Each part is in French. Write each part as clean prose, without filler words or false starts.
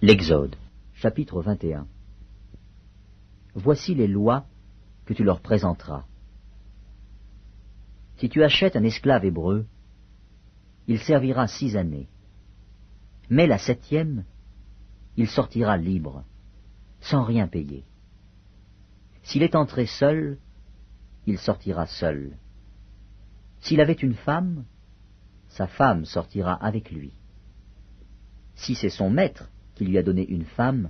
L'Exode, chapitre 21. Voici les lois que tu leur présenteras. Si tu achètes un esclave hébreu, il servira 6 années. Mais la 7e, il sortira libre, sans rien payer. S'il est entré seul, il sortira seul. S'il avait une femme, sa femme sortira avec lui. Si c'est son maître qui lui a donné une femme,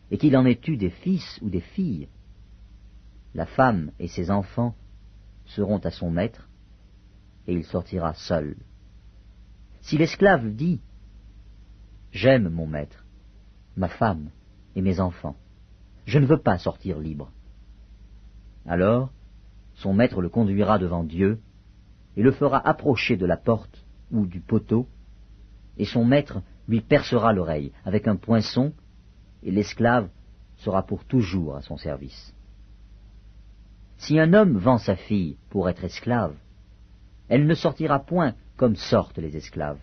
et qu'il en ait eu des fils ou des filles, la femme et ses enfants seront à son maître, et il sortira seul. Si l'esclave dit « J'aime mon maître, ma femme et mes enfants, je ne veux pas sortir libre », alors son maître le conduira devant Dieu, et le fera approcher de la porte ou du poteau, et son maître lui percera l'oreille avec un poinçon, et l'esclave sera pour toujours à son service. Si un homme vend sa fille pour être esclave, elle ne sortira point comme sortent les esclaves.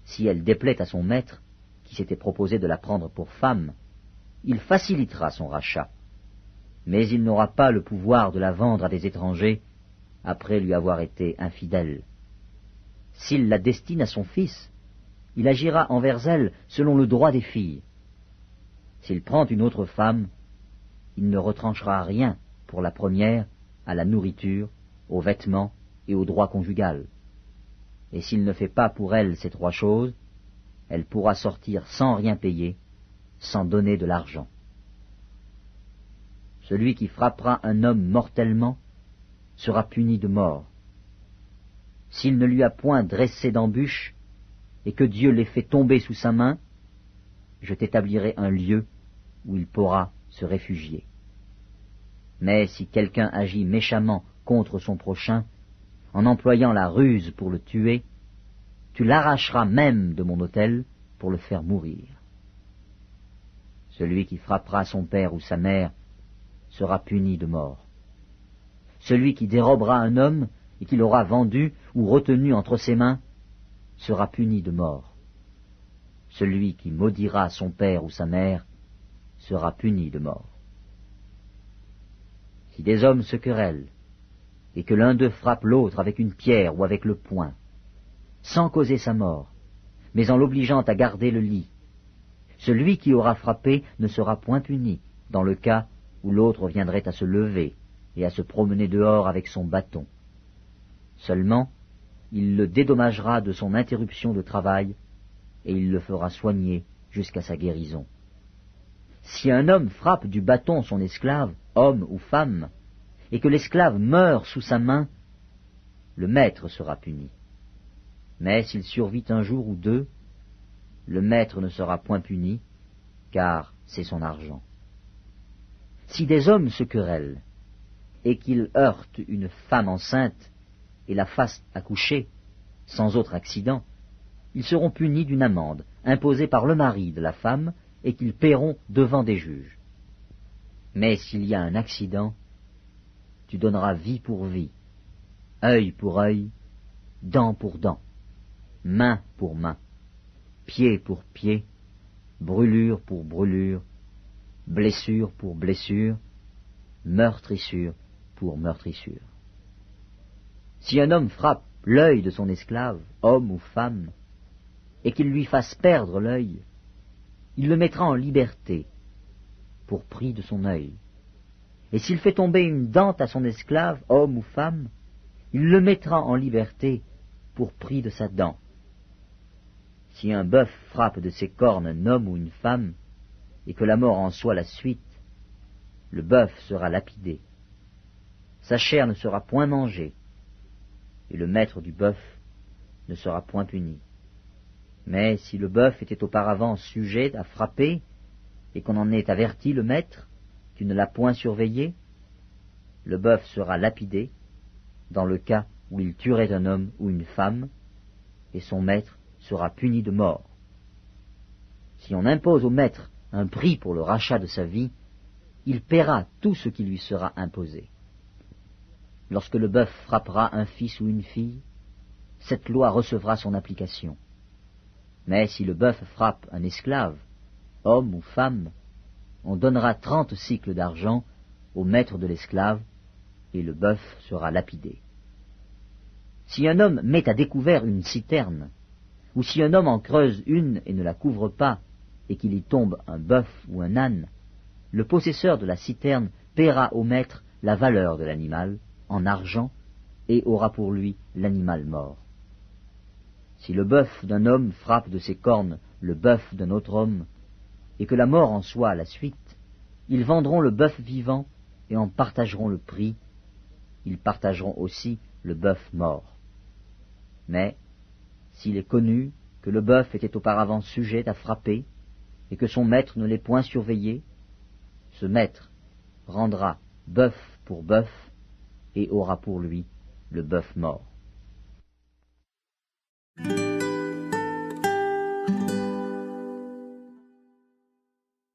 Si elle déplaît à son maître, qui s'était proposé de la prendre pour femme, il facilitera son rachat, mais il n'aura pas le pouvoir de la vendre à des étrangers après lui avoir été infidèle. S'il la destine à son fils, il agira envers elle selon le droit des filles. S'il prend une autre femme, il ne retranchera rien pour la première à la nourriture, aux vêtements et au droit conjugal. Et s'il ne fait pas pour elle ces 3 choses, elle pourra sortir sans rien payer, sans donner de l'argent. Celui qui frappera un homme mortellement sera puni de mort. S'il ne lui a point dressé d'embûche, et que Dieu l'ait fait tomber sous sa main, je t'établirai un lieu où il pourra se réfugier. Mais si quelqu'un agit méchamment contre son prochain, en employant la ruse pour le tuer, tu l'arracheras même de mon autel pour le faire mourir. Celui qui frappera son père ou sa mère sera puni de mort. Celui qui dérobera un homme et qui l'aura vendu ou retenu entre ses mains sera puni de mort. Celui qui maudira son père ou sa mère sera puni de mort. Si des hommes se querellent, et que l'un d'eux frappe l'autre avec une pierre ou avec le poing, sans causer sa mort, mais en l'obligeant à garder le lit, celui qui aura frappé ne sera point puni, dans le cas où l'autre viendrait à se lever et à se promener dehors avec son bâton. Seulement, il le dédommagera de son interruption de travail, et il le fera soigner jusqu'à sa guérison. Si un homme frappe du bâton son esclave, homme ou femme, et que l'esclave meurt sous sa main, le maître sera puni. Mais s'il survit un jour ou 2, le maître ne sera point puni, car c'est son argent. Si des hommes se querellent, et qu'ils heurtent une femme enceinte, et la fassent accoucher, sans autre accident, ils seront punis d'une amende imposée par le mari de la femme et qu'ils paieront devant des juges. Mais s'il y a un accident, tu donneras vie pour vie, œil pour œil, dent pour dent, main pour main, pied pour pied, brûlure pour brûlure, blessure pour blessure, meurtrissure pour meurtrissure. Si un homme frappe l'œil de son esclave, homme ou femme, et qu'il lui fasse perdre l'œil, il le mettra en liberté pour prix de son œil. Et s'il fait tomber une dent à son esclave, homme ou femme, il le mettra en liberté pour prix de sa dent. Si un bœuf frappe de ses cornes un homme ou une femme, et que la mort en soit la suite, le bœuf sera lapidé. Sa chair ne sera point mangée, et le maître du bœuf ne sera point puni. Mais si le bœuf était auparavant sujet à frapper, et qu'on en ait averti le maître, qui ne l'a point surveillé, le bœuf sera lapidé, dans le cas où il tuerait un homme ou une femme, et son maître sera puni de mort. Si on impose au maître un prix pour le rachat de sa vie, il paiera tout ce qui lui sera imposé. Lorsque le bœuf frappera un fils ou une fille, cette loi recevra son application. Mais si le bœuf frappe un esclave, homme ou femme, on donnera 30 cycles d'argent au maître de l'esclave, et le bœuf sera lapidé. Si un homme met à découvert une citerne, ou si un homme en creuse une et ne la couvre pas, et qu'il y tombe un bœuf ou un âne, le possesseur de la citerne paiera au maître la valeur de l'animal, en argent, et aura pour lui l'animal mort. Si le bœuf d'un homme frappe de ses cornes le bœuf d'un autre homme, et que la mort en soit la suite, ils vendront le bœuf vivant et en partageront le prix, ils partageront aussi le bœuf mort. Mais, s'il est connu que le bœuf était auparavant sujet à frapper, et que son maître ne l'ait point surveillé, ce maître rendra bœuf pour bœuf, et aura pour lui le bœuf mort.